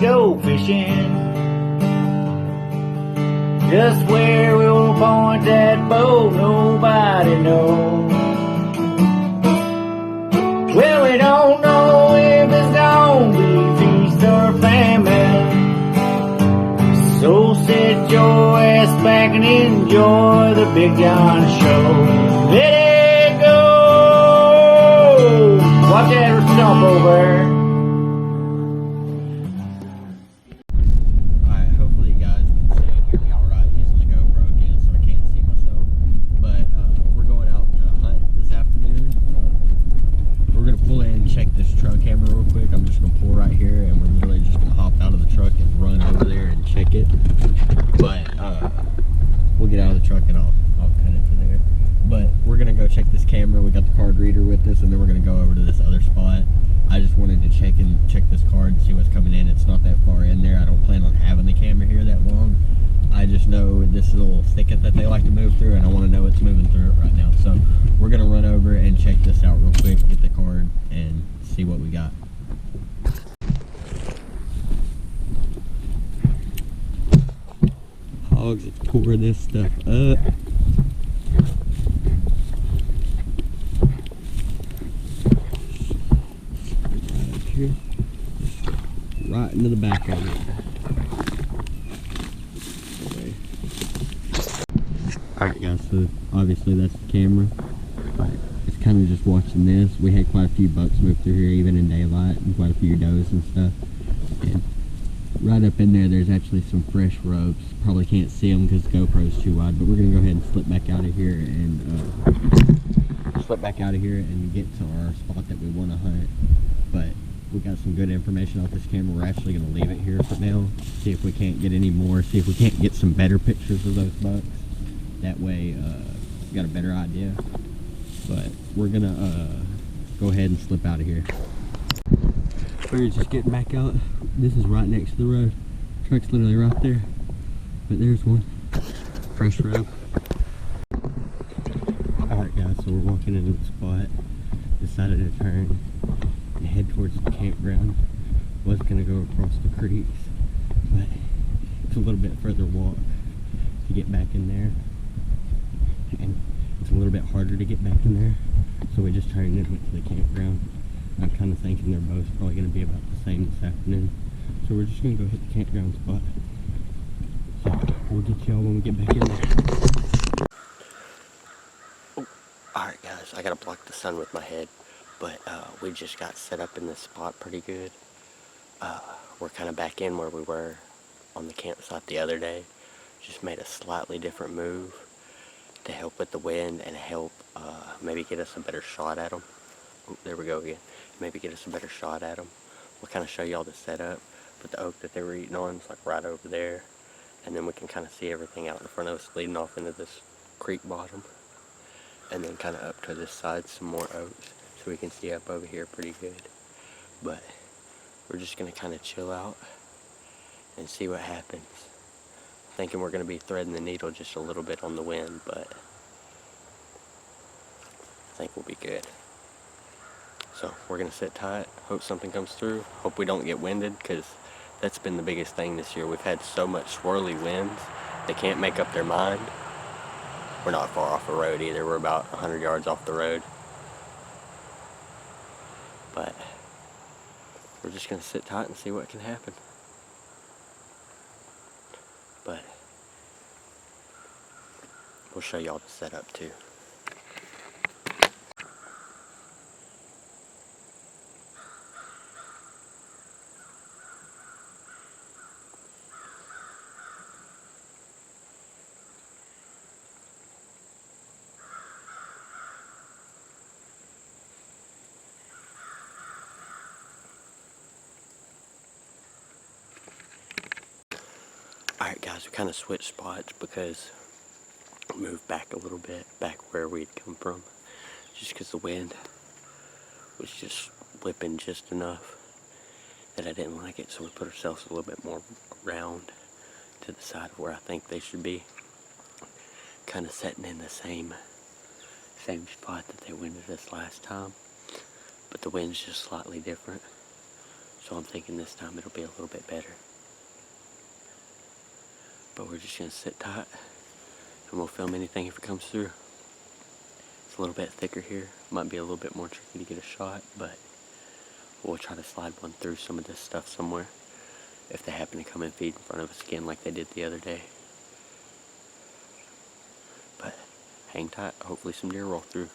go fishing. Just where we'll point that boat, nobody knows. Well, we don't know if it's gonna be feast or famine. So sit your ass back and enjoy the Big John Show. Let it go! Watch that stump over. Alright, hopefully you guys can see and hear me alright. Using the GoPro again so I can't see myself. But we're going out to hunt this afternoon. We're going to pull in and check this truck camera real quick. I'm just going to pull right here and we're literally just going to hop out of the truck and run over there and check it. But we'll get out of the truck and I'll cut it to there. But we're going to go check this camera. We got the card reader with us and then we're going to go over to this other spot. I just wanted to check this card and see what's coming in. It's not that far in there. I don't plan on having the camera here that long. I just know this is a little thicket that they like to move through and I want to know what's moving through it right now. So we're going to run over and check this out real quick, get the card and see what we got. Hogs, let's pour this stuff up. Right up here. Right into the back of it. Alright guys, so obviously that's the camera. It's kind of just watching this. We had quite a few bucks move through here even in daylight and quite a few does and stuff. And right up in there, there's actually some fresh ropes. Probably can't see them because the GoPro's too wide, but we're gonna go ahead and slip back out of here and get to our spot that we want to hunt. But we got some good information off this camera. We're actually gonna leave it here for now. See if we can't get any more. See if we can't get some better pictures of those bucks. That way, we got a better idea. But we're gonna go ahead and slip out of here. We're just getting back out. This is right next to the road. Truck's literally right there. But there's one. Fresh rope. Alright guys, so we're walking into the spot. Decided to turn and head towards the campground. Was gonna go across the creeks, but it's a little bit further walk to get back in there. And it's a little bit harder to get back in there. So we just turned and went to the campground. I'm kind of thinking they're both probably going to be about the same this afternoon. So we're just going to go hit the campground spot. So we'll get y'all when we get back in there. Oh, alright guys, I got to block the sun with my head. But we just got set up in this spot pretty good. We're kind of back in where we were on the campsite the other day. Just made a slightly different move to help with the wind and help maybe get us a better shot at them. Oh, there we go again. Maybe get us a better shot at them. We'll kind of show y'all the setup. But the oak that they were eating on is like right over there. And then we can kind of see everything out in front of us leading off into this creek bottom. And then kind of up to this side some more oaks. So we can see up over here pretty good. But we're just going to kind of chill out and see what happens. Thinking we're going to be threading the needle just a little bit on the wind, but I think we'll be good. So we're going to sit tight, hope something comes through, hope we don't get winded, because that's been the biggest thing this year. We've had so much swirly winds, they can't make up their mind. We're not far off the road either, we're about 100 yards off the road. But we're just going to sit tight and see what can happen. But we'll show y'all the setup too. Alright guys, we kind of switched spots because we moved back a little bit, back where we'd come from, just because the wind was just whipping just enough that I didn't like it, so we put ourselves a little bit more around to the side of where I think they should be, kind of sitting in the same spot that they winded us last time, but the wind's just slightly different. So So I'm thinking this time it'll be a little bit better. But we're just gonna sit tight and we'll film anything if it comes through. It's a little bit thicker here. Might be a little bit more tricky to get a shot, but we'll try to slide one through some of this stuff somewhere if they happen to come and feed in front of us again like they did the other day. But hang tight, hopefully some deer roll through.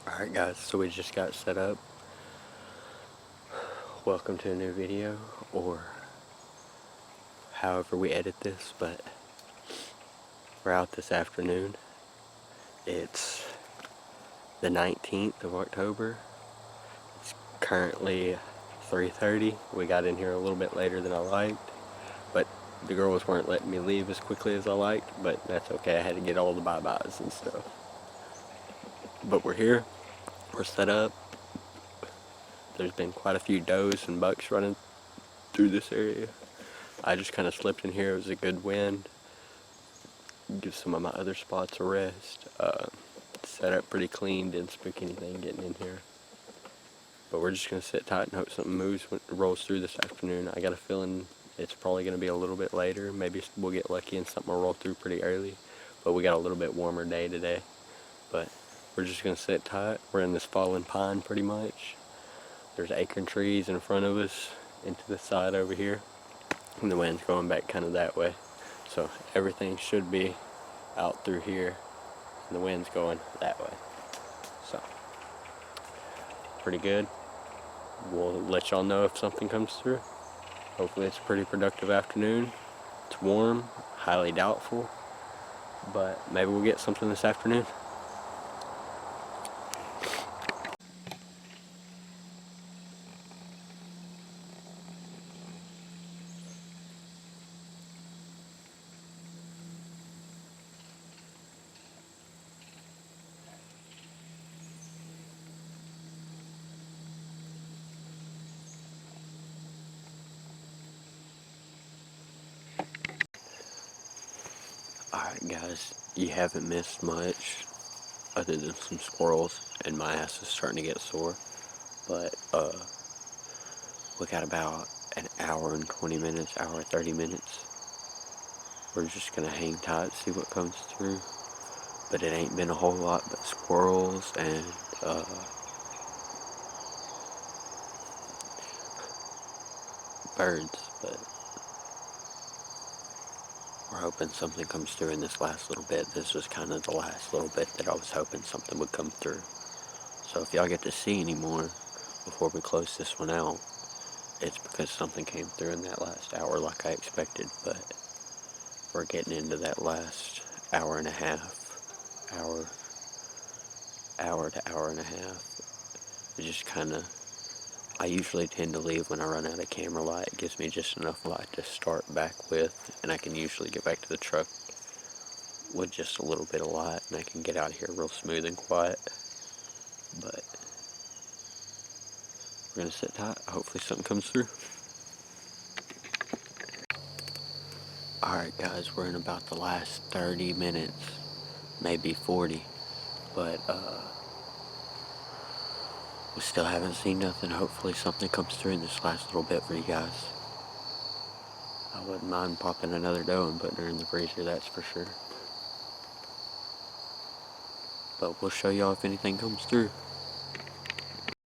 Alright guys, so we just got set up. Welcome to a new video, or however we edit this, but we're out this afternoon. It's the 19th of October. It's currently 3:30. We got in here a little bit later than I liked, but the girls weren't letting me leave as quickly as I liked, but that's okay. I had to get all the bye-byes and stuff. But we're here. We're set up. There's been quite a few does and bucks running through this area. I just kind of slipped in here. It was a good wind. Give some of my other spots a rest. Set up pretty clean. Didn't spook anything getting in here. But we're just going to sit tight and hope something moves when it rolls through this afternoon. I got a feeling it's probably going to be a little bit later. Maybe we'll get lucky and something will roll through pretty early. But we got a little bit warmer day today. But we're just going to sit tight. We're in this fallen pine pretty much. There's acorn trees in front of us, into the side over here. And the wind's going back kind of that way. So everything should be out through here. And the wind's going that way. So, pretty good. We'll let y'all know if something comes through. Hopefully it's a pretty productive afternoon. It's warm, highly doubtful. But maybe we'll get something this afternoon. Alright guys, you haven't missed much other than some squirrels, and my ass is starting to get sore. But we got about an hour and 20 minutes, hour and 30 minutes. We're just gonna hang tight, see what comes through. But it ain't been a whole lot but squirrels and birds. but we're hoping something comes through in this last little bit. This was kind of the last little bit that I was hoping something would come through. So if y'all get to see any more before we close this one out, it's because something came through in that last hour like I expected, but we're getting into that last hour and a half, hour to hour and a half. It just kind of, I usually tend to leave when I run out of camera light. It gives me just enough light to start back with, and I can usually get back to the truck with just a little bit of light, and I can get out of here real smooth and quiet. But we're going to sit tight. Hopefully something comes through. Alright guys, we're in about the last 30 minutes, maybe 40, but we still haven't seen nothing. Hopefully something comes through in this last little bit for you guys. I wouldn't mind popping another doe and putting her in the freezer, that's for sure. But we'll show y'all if anything comes through.